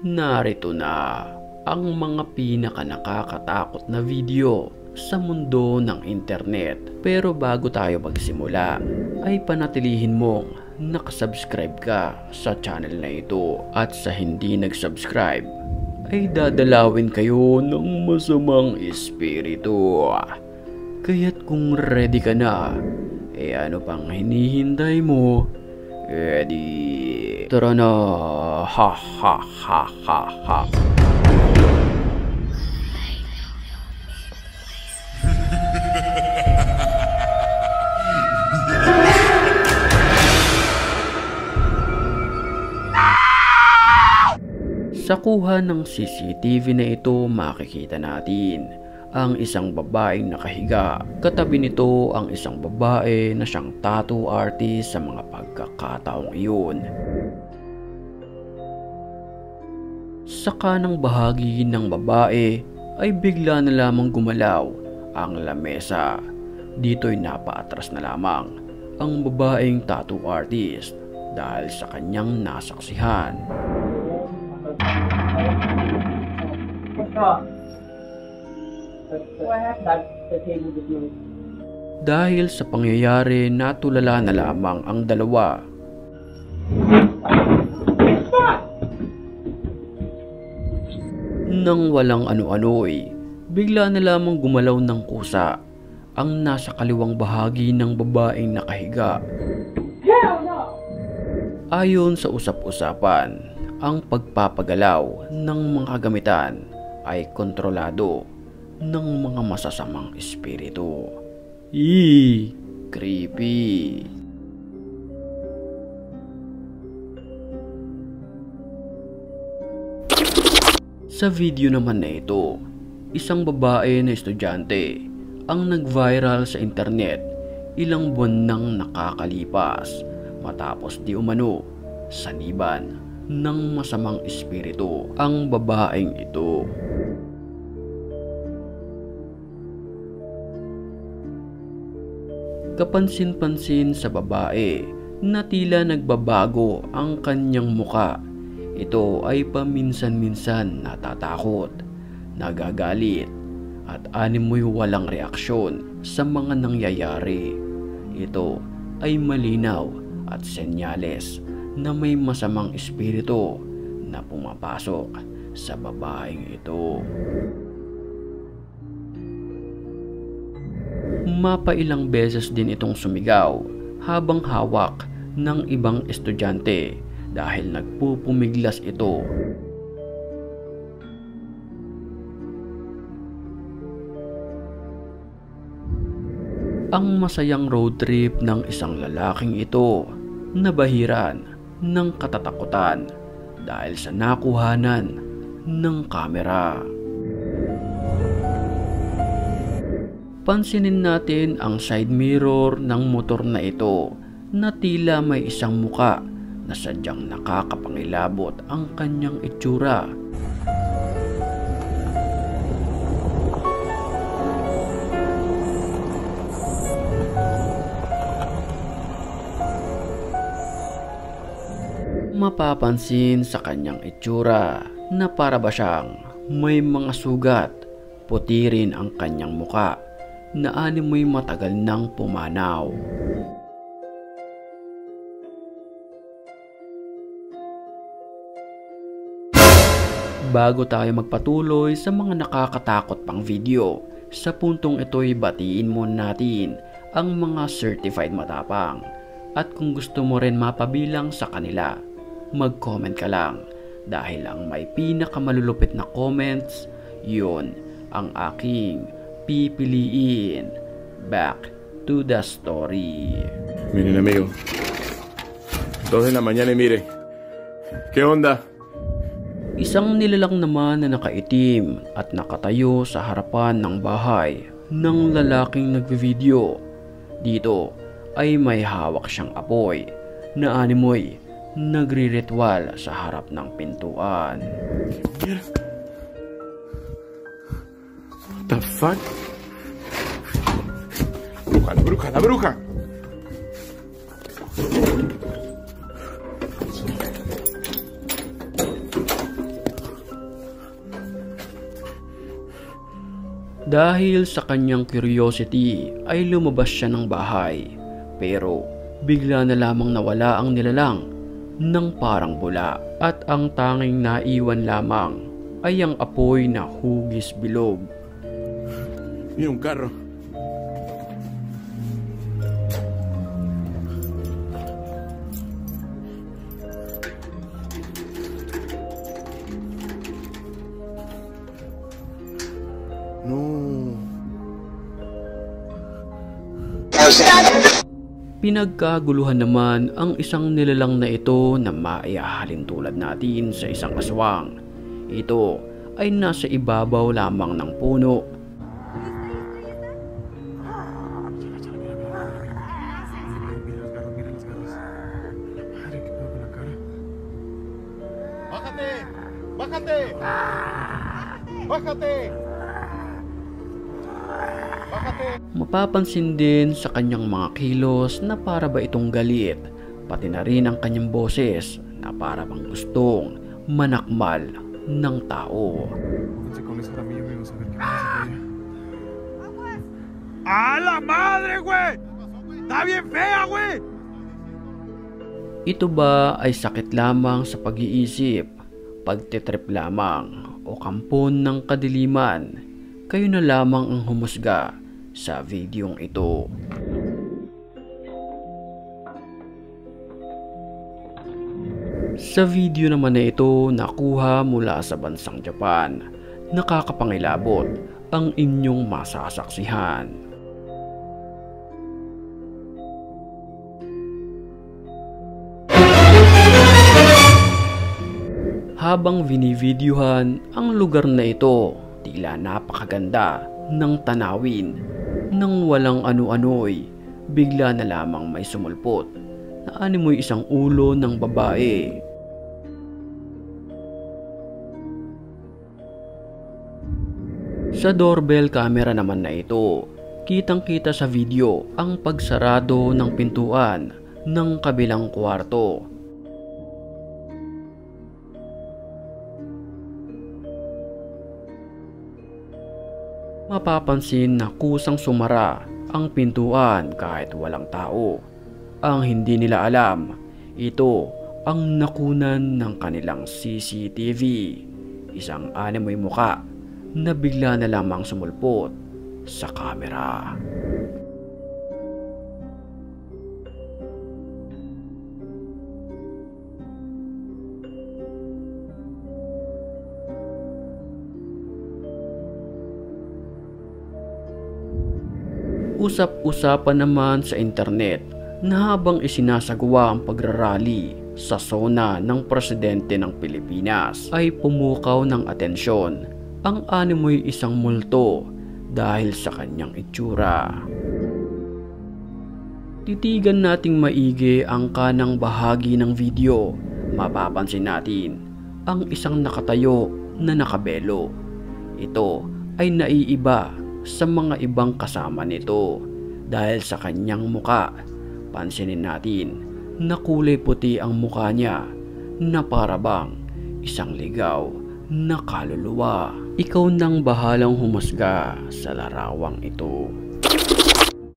Narito na ang mga pinaka nakakatakot na video sa mundo ng internet. Pero bago tayo magsimula, ay panatilihin mong nakasubscribe ka sa channel na ito. At sa hindi nagsubscribe, ay dadalawin kayo ng masamang espiritu. Kaya't kung ready ka na, ano pang hinihintay mo? Tara na! Ha ha ha ha ha! Sa kuha ng CCTV na ito, makikita natin ang isang babaeng nakahiga. Katabi nito ang isang babae na siyang tattoo artist sa mga pagkakataong iyon. Sa kanang bahagi ng babae ay bigla na lamang gumalaw ang lamesa. Dito'y napaatras na lamang ang babaeng tattoo artist dahil sa kanyang nasaksihan. Dahil sa pangyayari, natulala na lamang ang dalawa. Nang walang ano-ano'y, bigla na lamang gumalaw ng kusa ang nasa kaliwang bahagi ng babaeng nakahiga. Ayon sa usap-usapan, ang pagpapagalaw ng mga gamitan ay kontrolado ng mga masasamang espiritu. Creepy! Sa video naman na ito, isang babae na estudyante ang nag-viral sa internet ilang buwan nang nakakalipas matapos di umano saniban ng masamang espiritu ang babaeng ito. Kapansin-pansin sa babae na tila nagbabago ang kanyang muka. Ito ay paminsan-minsan natatakot, nagagalit, at animoy walang reaksyon sa mga nangyayari. Ito ay malinaw at senyales na may masamang espiritu na pumapasok sa babaeng ito. Mapailang beses din itong sumigaw habang hawak ng ibang estudyante dahil nagpupumiglas ito. Ang masayang road trip ng isang lalaking ito nabahiran ng katatakutan dahil sa nakuhanan ng kamera. Pansinin natin ang side mirror ng motor na ito na tila may isang muka na sadyang nakakapangilabot ang kanyang itsura. Mapapansin sa kanyang itsura na para ba siyang may mga sugat. Puti rin ang kanyang muka na animoy matagal nang pumanaw. Bago tayo magpatuloy sa mga nakakatakot pang video, sa puntong ito'y batiin muna natin ang mga certified matapang. At kung gusto mo rin mapabilang sa kanila, mag-comment ka lang dahil ang may pinakamalulupit na comments, yun ang aking pipiliin. Back to the story. Miren amigo, 2 de la mañana y mire, ¿qué onda? Isang nilalang naman na nakaitim at nakatayo sa harapan ng bahay ng lalaking nagvi-video. Dito ay may hawak siyang apoy na animoy nagriritual sa harap ng pintuan. What the fuck? Bruja, la bruja, la bruja. Dahil sa kanyang curiosity ay lumabas siya ng bahay, pero bigla na lamang nawala ang nilalang ng parang bula at ang tanging naiwan lamang ay ang apoy na hugis bilog. Mira un carro. No. Pinagkaguluhan naman ang isang nilalang na ito na maihahalin tulad natin sa isang aswang. Ito ay nasa ibabaw lamang ng puno. ¡Bájate! ¡Bájate! ¡Bájate! ¡Bájate! Mapapansin din sa kanyang mga kilos na para ba itong galit, pati na rin ang kanyang boses na para bang gustong manakmal ng tao. ¡A la madre, güey! ¡Está bien fea, güey! Ito ba ay sakit lamang sa pag-iisip, pagtitrip lamang o kampon ng kadiliman? Kayo na lamang ang humusga sa videong ito. Sa video naman na ito nakuha mula sa bansang Japan, nakakapangilabot ang inyong masasaksihan. Habang binivideohan ang lugar na ito, tila napakaganda ng tanawin. Nang walang ano-ano'y bigla na lamang may sumulpot na animoy isang ulo ng babae. Sa doorbell camera naman na ito, kitang-kita sa video ang pagsarado ng pintuan ng kabilang kwarto. Mapapansin na kusang sumara ang pintuan kahit walang tao. Ang hindi nila alam, ito ang nakunan ng kanilang CCTV. Isang animoy muka na bigla na lamang sumulpot sa kamera. Usap-usapan naman sa internet na habang isinasagawa ang pagrarally sa sona ng presidente ng Pilipinas ay pumukaw ng atensyon ang animoy isang multo dahil sa kanyang itsura. Titigan nating maigi ang kanang bahagi ng video. Mapapansin natin ang isang nakatayo na nakabelo. Ito ay naiiba sa mga ibang kasama nito dahil sa kanyang muka. Pansinin natin na kulay puti ang muka niya na para bang isang ligaw na kaluluwa. Ikaw nang bahalang humusga sa larawang ito.